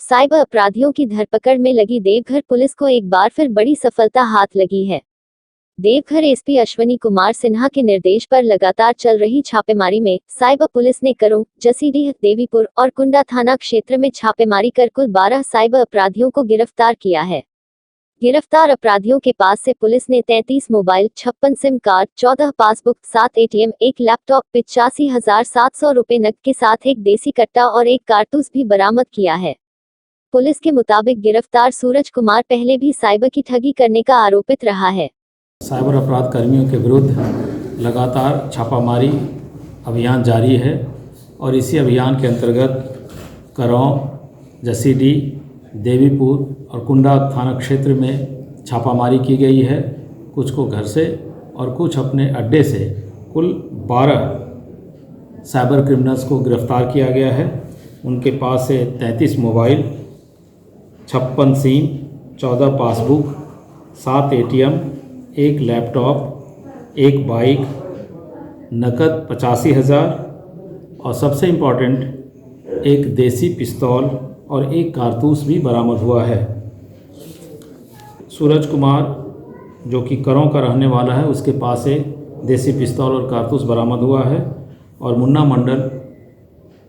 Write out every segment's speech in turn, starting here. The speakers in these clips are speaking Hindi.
साइबर अपराधियों की धरपकड़ में लगी देवघर पुलिस को एक बार फिर बड़ी सफलता हाथ लगी है। देवघर एसपी अश्वनी कुमार सिन्हा के निर्देश पर लगातार चल रही छापेमारी में साइबर पुलिस ने करों, जसीडीह, देवीपुर और कुंडा थाना क्षेत्र में छापेमारी कर कुल 12 साइबर अपराधियों को गिरफ्तार किया है। गिरफ्तार अपराधियों के पास से पुलिस ने 33 mobile, 56 SIM card, 14 passbook, 7 ATM, 1 laptop, 85,700 रुपए नकद के साथ एक देसी कट्टा और एक कारतूस भी बरामद किया है। पुलिस के मुताबिक गिरफ्तार सूरज कुमार पहले भी साइबर की ठगी करने का आरोपित रहा है। साइबर अपराध कर्मियों के विरुद्ध लगातार छापामारी अभियान जारी है और इसी अभियान के अंतर्गत करौं, जसीडीह, देवीपुर और कुंडा थाना क्षेत्र में छापामारी की गई है। कुछ को घर से और कुछ अपने अड्डे से कुल 12 साइबर क्रिमिनल्स को गिरफ्तार किया गया है। उनके पास से 33 mobile, 56 SIM, 14 passbook, 7 ATM, 1 laptop, 1 bike, नकद 85,000 और सबसे इम्पॉर्टेंट एक देसी पिस्तौल और एक कारतूस भी बरामद हुआ है। सूरज कुमार जो कि करौं का रहने वाला है, उसके पास से देसी पिस्तौल और कारतूस बरामद हुआ है और मुन्ना मंडल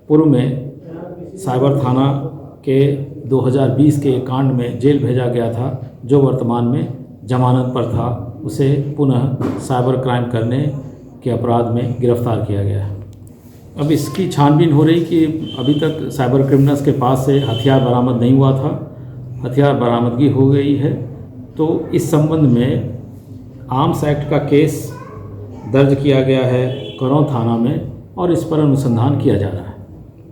पूर्व में साइबर थाना के 2020 के कांड में जेल भेजा गया था, जो वर्तमान में जमानत पर था। उसे पुनः साइबर क्राइम करने के अपराध में गिरफ्तार किया गया है। अब इसकी छानबीन हो रही कि अभी तक साइबर क्रिमिनल्स के पास से हथियार बरामद नहीं हुआ था। हथियार बरामदगी हो गई है, तो इस संबंध में आर्म्स एक्ट का केस दर्ज किया गया है करौं थाना में और इस पर अनुसंधान किया जा रहा है।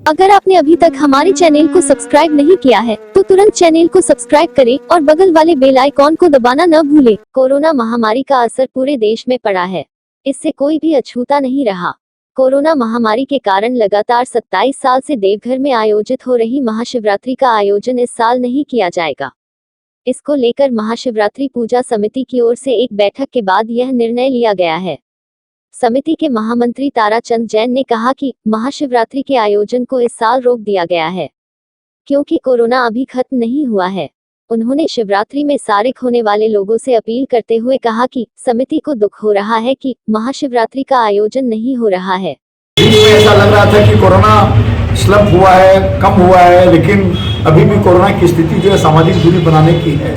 अगर आपने अभी तक हमारे चैनल को सब्सक्राइब नहीं किया है तो तुरंत चैनल को सब्सक्राइब करें और बगल वाले बेल आइकॉन को दबाना न भूलें। कोरोना महामारी का असर पूरे देश में पड़ा है, इससे कोई भी अछूता नहीं रहा। कोरोना महामारी के कारण लगातार 27 साल से देवघर में आयोजित हो रही महाशिवरात्रि का आयोजन इस साल नहीं किया जाएगा। इसको लेकर महाशिवरात्रि पूजा समिति की ओर से एक बैठक के बाद यह निर्णय लिया गया है। समिति के महामंत्री ताराचंद जैन ने कहा कि महाशिवरात्रि के आयोजन को इस साल रोक दिया गया है क्योंकि कोरोना अभी खत्म नहीं हुआ है। उन्होंने शिवरात्रि में शारीक होने वाले लोगों से अपील करते हुए कहा कि समिति को दुख हो रहा है कि महाशिवरात्रि का आयोजन नहीं हो रहा है। ऐसा लग रहा था कि कोरोना स्लप हुआ है, कम हुआ है, लेकिन अभी भी कोरोना की स्थिति जो है सामाजिक दूरी बनाने की है।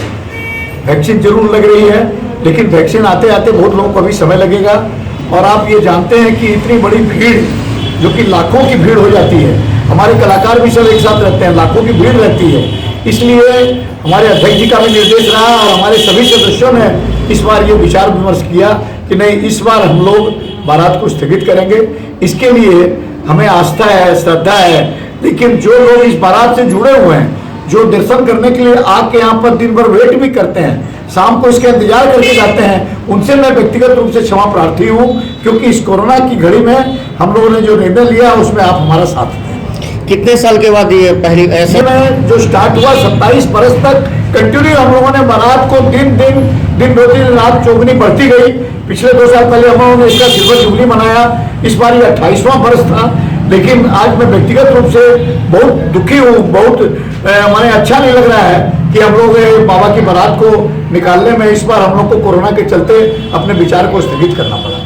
वैक्सीन जरूर लग रही है, लेकिन वैक्सीन आते आते बहुत लोगों को अभी समय लगेगा। और आप ये जानते हैं कि इतनी बड़ी भीड़, जो कि लाखों की भीड़ हो जाती है, हमारे कलाकार भी सब एक साथ रहते हैं, लाखों की भीड़ रहती है। इसलिए हमारे अध्यक्ष जी का भी निर्देश रहा और हमारे सभी सदस्यों ने इस बार ये विचार विमर्श किया कि नहीं, इस बार हम लोग बारात को स्थगित करेंगे। इसके लिए हमें आस्था है, श्रद्धा है, लेकिन जो लोग इस बारात से जुड़े हुए हैं, जो दर्शन करने के लिए आके यहाँ पर दिन भर वेट भी करते हैं, शाम को इसका इंतजार करके जाते हैं, उनसे मैं व्यक्तिगत रूप से क्षमा प्रार्थी हूँ, क्योंकि इस कोरोना की घड़ी में हम लोगों ने जो निर्णय लिया उसमें आप हमारा साथ दें। कितने साल के बाद ये पहली ऐसे में जो स्टार्ट हुआ 27 बरस तक कंटिन्यू हम लोगों ने बारात को दिन दो दिन रात चौगुनी बढ़ती गई। पिछले 2 साल पहले हम लोगों ने इसका सिल्वर जुबली मनाया, इस बार ये 28वां बरस था। लेकिन आज मैं व्यक्तिगत रूप से बहुत दुखी हूँ, बहुत माने अच्छा नहीं लग रहा है कि हम लोग बाबा की बारात को निकालने में इस बार हम लोग को कोरोना के चलते अपने विचार को स्थगित करना पड़ा।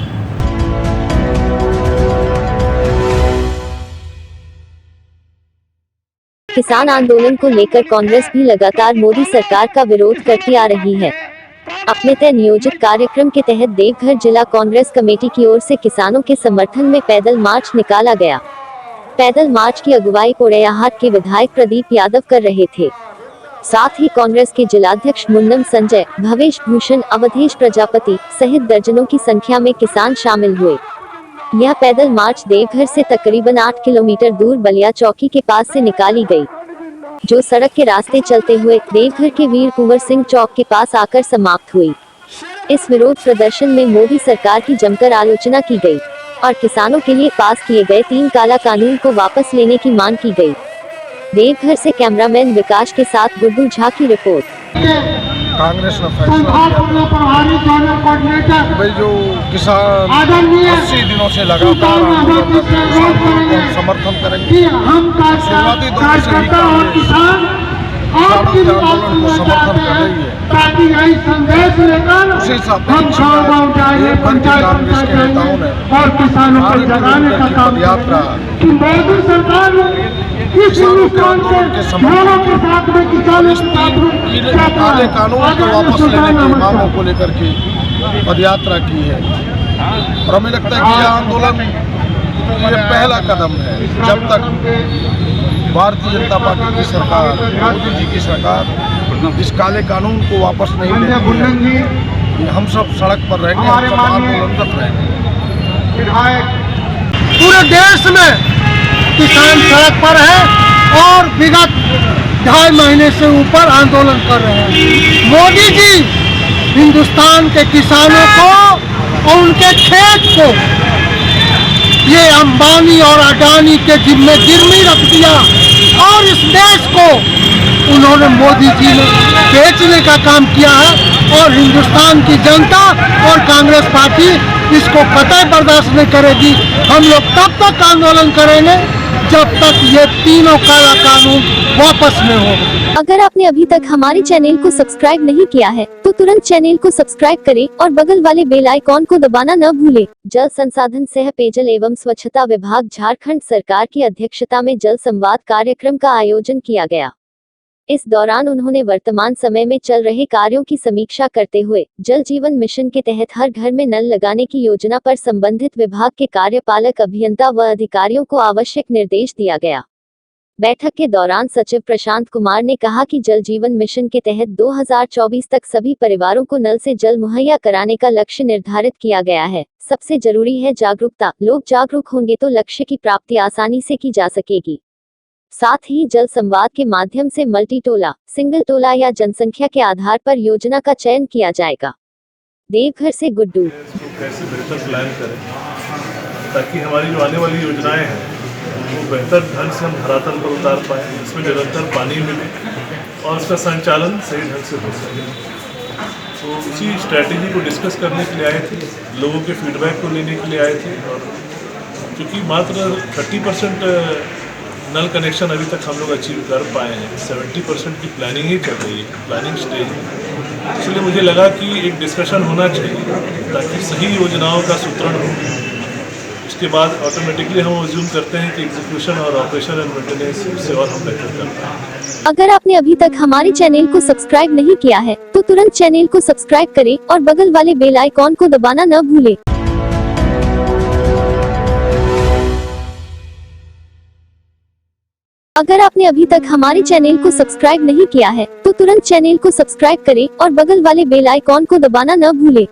किसान आंदोलन को लेकर कांग्रेस भी लगातार मोदी सरकार का विरोध करती आ रही है। अपने तय नियोजित कार्यक्रम के तहत देवघर जिला कांग्रेस कमेटी की ओर से किसानों के समर्थन में पैदल मार्च निकाला गया। पैदल मार्च की अगुवाई पोड़ैयाहाट के विधायक प्रदीप यादव कर रहे थे। साथ ही कांग्रेस के जिलाध्यक्ष मुन्नम संजय, भवेश भूषण, अवधेश प्रजापति सहित दर्जनों की संख्या में किसान शामिल हुए। यह पैदल मार्च देवघर से तकरीबन 8 किलोमीटर दूर बलिया चौकी के पास से निकाली गई, जो सड़क के रास्ते चलते हुए देवघर के वीर कुंवर सिंह चौक के पास आकर समाप्त हुई। इस विरोध प्रदर्शन में मोदी सरकार की जमकर आलोचना की गई और किसानों के लिए पास किए गए 3 काला कानून को वापस लेने की मांग की गई। देवघर से कैमरामैन विकास के साथ गुड्डू झा की रिपोर्ट। कांग्रेस ने फैसला किया कि भाई जो किसान 80 दिनों से लगातार आंदोलन कर रहे हैं, समर्थन करेंगे। शुरुआती दौर से ही किसानों के आंदोलन को समर्थन कर रही है। उसी सापेक्ष देवघर के कांग्रेस के नेताओं ने भारत की पद यात्रा किसानों के आंदोलन के समर्थन काले कानून को वापस लेने की मांगों को लेकर के पद यात्रा की है। और हमें लगता है कि यह आंदोलन ये पहला कदम है। जब तक भारतीय जनता पार्टी की सरकार, मोदी जी की सरकार इस काले कानून को वापस नहीं लेती है, हम सब सड़क पर रहेंगे, हम सब आंदोलनरत रहेंगे। पूरे देश में किसान सड़क पर है और विगत 2.5 महीने से ऊपर आंदोलन कर रहे हैं। मोदी जी हिंदुस्तान के किसानों को और उनके खेत को ये अंबानी और अडानी के जिम्मे गिरवी रख दिया और इस देश को उन्होंने मोदी जी ने बेचने का काम किया है। और हिंदुस्तान की जनता और कांग्रेस पार्टी इसको कतई बर्दाश्त नहीं करेगी। हम लोग तब तक आंदोलन करेंगे जब तक ये तीनों काला कानून वापस में होगा। अगर आपने अभी तक हमारे चैनल को सब्सक्राइब नहीं किया है तो तुरंत चैनल को सब्सक्राइब करें और बगल वाले बेल आइकॉन को दबाना न भूलें। जल संसाधन सह पेयजल एवं स्वच्छता विभाग झारखंड सरकार की अध्यक्षता में जल संवाद कार्यक्रम का आयोजन किया गया। इस दौरान उन्होंने वर्तमान समय में चल रहे कार्यों की समीक्षा करते हुए जल जीवन मिशन के तहत हर घर में नल लगाने की योजना पर संबंधित विभाग के कार्यपालक अभियंता व अधिकारियों को आवश्यक निर्देश दिया गया। बैठक के दौरान सचिव प्रशांत कुमार ने कहा कि जल जीवन मिशन के तहत 2024 तक सभी परिवारों को नल से जल मुहैया कराने का लक्ष्य निर्धारित किया गया है। सबसे जरूरी है जागरूकता। लोग जागरूक होंगे तो लक्ष्य की प्राप्ति आसानी से की जा सकेगी। साथ ही जल संवाद के माध्यम से मल्टी टोला, सिंगल टोला या जनसंख्या के आधार पर योजना का चयन किया जाएगा। देवघर से गुड्डू। कैसे बेहतर प्लान करें ताकि हमारी जो आने वाली योजनाएं हैं वो बेहतर ढंग से हम धरातल पर उतार पाएँ, इसमें निरंतर पानी मिले और उसका संचालन सही ढंग से हो सके। तो उसी स्ट्रैटेजी को डिस्कस करने के लिए आए थे, लोगों के फीडबैक को लेने के लिए आए थे। और क्योंकि मात्र 30% नल कनेक्शन अभी तक हम लोग अचीव कर पाए हैं, 70% की प्लानिंग ही चल रही है, प्लानिंग स्टेज में। इसलिए मुझे लगा कि एक डिस्कशन होना चाहिए ताकि सही योजनाओं का सूत्रण हो। उसके बाद ऑटोमेटिकली हम अज्यूम करते हैं कि एग्जीक्यूशन और ऑपरेशन एंड मेंटेनेंस से और हम बेहतर कर पाएंगे। अगर आपने अभी तक हमारे चैनल को सब्सक्राइब नहीं किया है तो तुरंत चैनल को सब्सक्राइब करें और बगल वाले बेल आइकॉन को दबाना न भूलें। अगर आपने अभी तक हमारे चैनल को सब्सक्राइब नहीं किया है तो तुरंत चैनल को सब्सक्राइब करें और बगल वाले बेल आइकॉन को दबाना न भूलें।